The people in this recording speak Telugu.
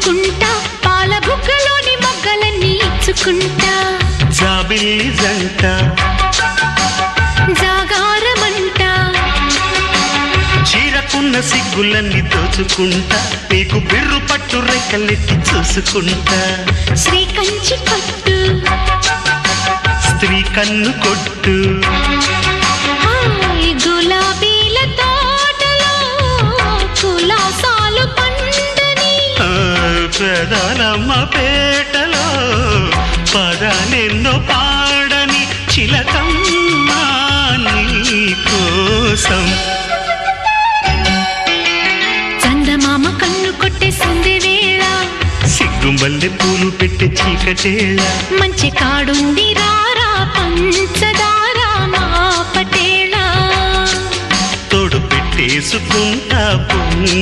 పంచుకుంటా పాల బుగ్గలోని మొగ్గలన్నీ ఇచ్చుకుంటా జాబిల్లి జంట జాగారమంట చీరకున్న సిగ్గులన్నీ దోచుకుంటా నీకు బిర్రు పట్టు రెక్కలెట్టి చూసుకుంటా శ్రీ కంచి పట్టు స్త్రీ కన్ను కొట్టు గులాబీల తోటలో కులాసాలు పండని పెదాలమ్మ పేటలో పదాలెన్నో పాడని చిలకమ్మ నీ కోసం చందమామ కన్ను కొట్టే సంధి వేళ సిగ్గుంబల్లె పూలు పెట్టే చీకటేళ మంచి కాడుంది రారా పంచదార మా పటేళ తోడు పెట్టేసుకుంటా పొంగు